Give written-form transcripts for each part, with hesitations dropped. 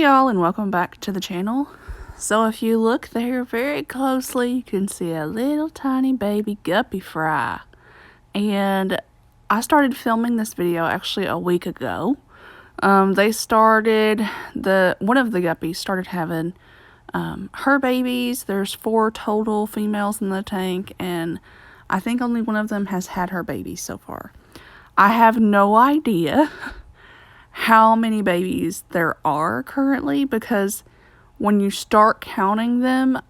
y'all, and welcome back to the channel. So if you look there very closely, you can see a little tiny baby guppy fry. And I started filming this video actually a week ago. One of the guppies started having her babies. There's 4 total females in the tank, and I think only one of them has had her baby so far. I have no idea how many babies there are currently, because when you start counting them,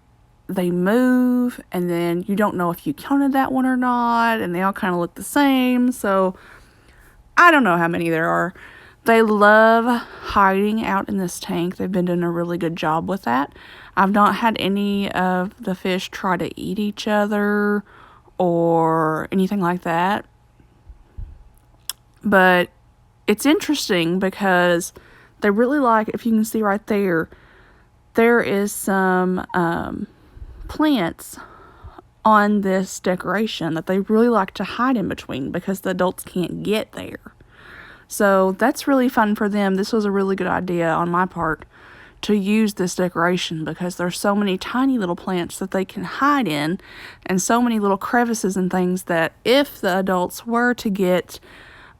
they move, and then you don't know if you counted that one or not, and they all kind of look the same. So I don't know how many there are. They love hiding out in this tank. They've been doing a really good job with that. I've not had any of the fish try to eat each other or anything like that. But it's interesting because they really like, if you can see right there, there is some plants on this decoration that they really like to hide in between because the adults can't get there. So that's really fun for them. This was a really good idea on my part to use this decoration because there's so many tiny little plants that they can hide in, and so many little crevices and things that if the adults were to get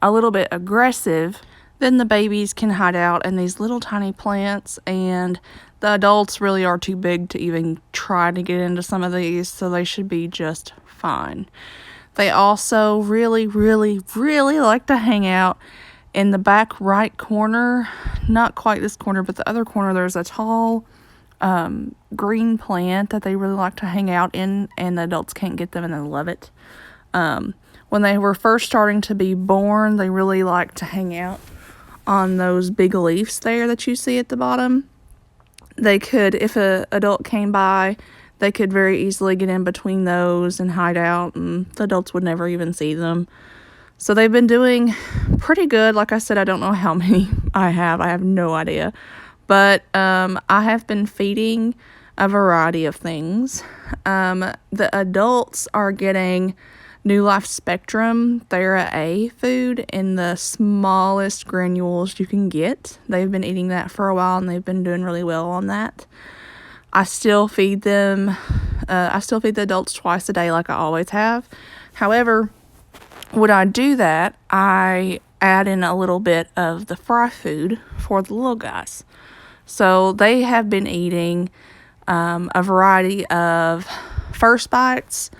a little bit aggressive, then the babies can hide out in these little tiny plants, and the adults really are too big to even try to get into some of these, so they should be just fine. They also really like to hang out in the back right corner. Not quite this corner, but the other corner. There's a tall green plant that they really like to hang out in, and the adults can't get them, and they love it. When they were first starting to be born, they really liked to hang out on those big leaves there that you see at the bottom. They could, if an adult came by, they could very easily get in between those and hide out, and the adults would never even see them. So they've been doing pretty good. Like I said, I don't know how many I have no idea. But I have been feeding a variety of things. The adults are getting New Life Spectrum Thera A food in the smallest granules you can get. They've been eating that for a while, and they've been doing really well on that. I still feed them. I still feed the adults twice a day like I always have. However, when I do that, I add in a little bit of the fry food for the little guys. So they have been eating a variety of First Bites,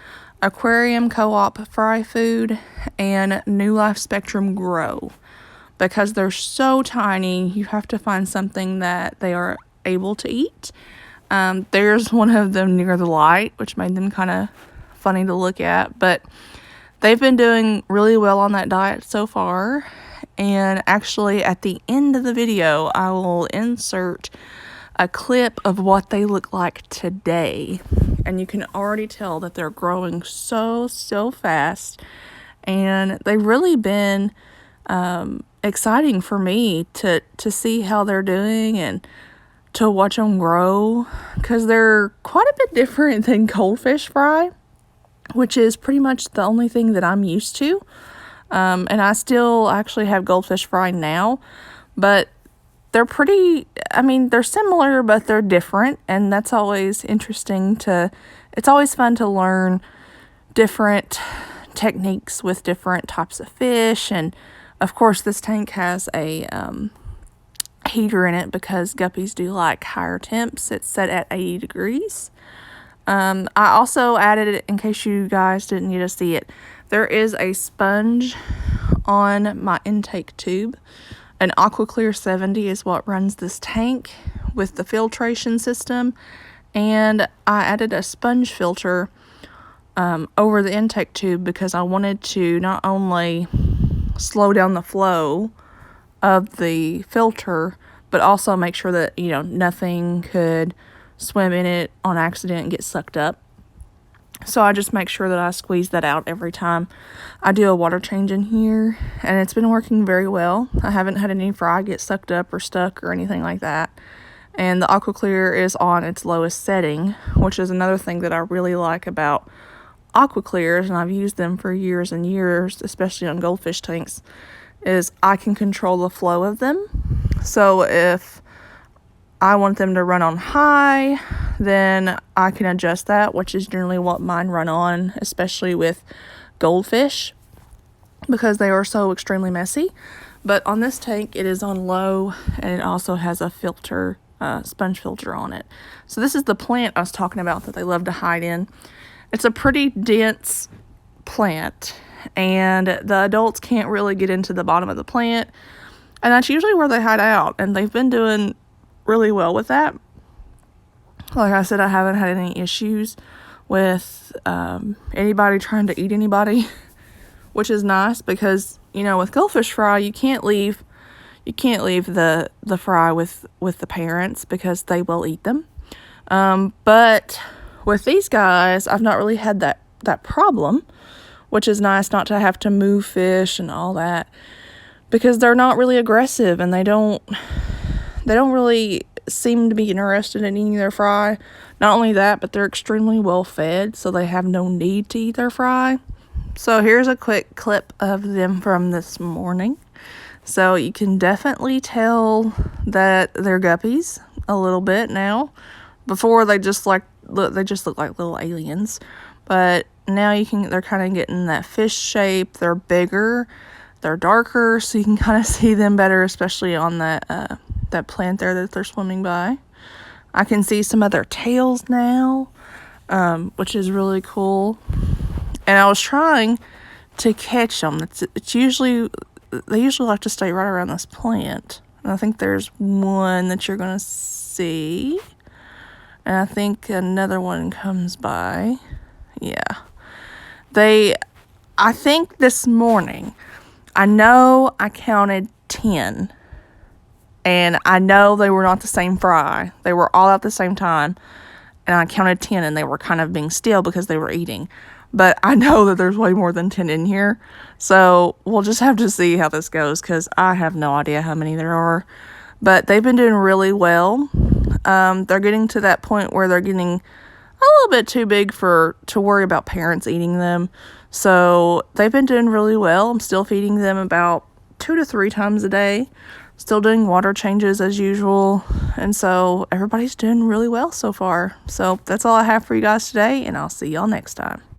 Aquarium Co-op fry food, and New Life Spectrum Grow. Because they're so tiny, you have to find something that they are able to eat. There's one of them near the light, which made them kind of funny to look at, but they've been doing really well on that diet so far. And actually, at the end of the video, I will insert a clip of what they look like today. And you can already tell that they're growing so fast. And they've really been exciting for me to see how they're doing and to watch them grow. Because they're quite a bit different than goldfish fry, which is pretty much the only thing that I'm used to. And I still actually have goldfish fry now. But they're they're similar, but they're different, and that's always interesting it's always fun to learn different techniques with different types of fish. And of course, this tank has a heater in it because guppies do like higher temps. It's set at 80 degrees. I also added it, in case you guys didn't get to see it, there is a sponge on my intake tube. An AquaClear 70 is what runs this tank with the filtration system, and I added a sponge filter over the intake tube because I wanted to not only slow down the flow of the filter, but also make sure that, nothing could swim in it on accident and get sucked up. So I just make sure that I squeeze that out every time I do a water change in here, and it's been working very well. I haven't had any fry get sucked up or stuck or anything like that. And the AquaClear is on its lowest setting, which is another thing that I really like about AquaClears, and I've used them for years and years, especially on goldfish tanks, is I can control the flow of them. So if I want them to run on high, then I can adjust that, which is generally what mine run on, especially with goldfish, because they are so extremely messy. But on this tank, it is on low, and it also has a filter, sponge filter on it. So this is the plant I was talking about that they love to hide in. It's a pretty dense plant, and the adults can't really get into the bottom of the plant, and that's usually where they hide out, and they've been doing really well with that. Like I said, I haven't had any issues with anybody trying to eat anybody, which is nice because, you know, with goldfish fry, you can't leave the fry with the parents because they will eat them. But with these guys, I've not really had that problem, which is nice, not to have to move fish and all that, because they're not really aggressive, and they don't really seem to be interested in eating their fry. Not only that, but they're extremely well fed, so they have no need to eat their fry. So here's a quick clip of them from this morning. So you can definitely tell that they're guppies a little bit now. Before they just look like little aliens, but now they're kind of getting that fish shape. They're bigger, they're darker, so you can kind of see them better, especially on that plant there that they're swimming by. I can see some of their tails now, which is really cool. And I was trying to catch them. They usually like to stay right around this plant. And I think there's one that you're going to see. And I think another one comes by. Yeah. I think this morning, I know I counted 10. And I know they were not the same fry. They were all at the same time. And I counted 10, and they were kind of being still because they were eating. But I know that there's way more than 10 in here. So we'll just have to see how this goes, because I have no idea how many there are. But they've been doing really well. They're getting to that point where they're getting a little bit too big to worry about parents eating them. So they've been doing really well. I'm still feeding them about 2 to 3 times a day. Still doing water changes as usual. And so everybody's doing really well so far. So that's all I have for you guys today, and I'll see y'all next time.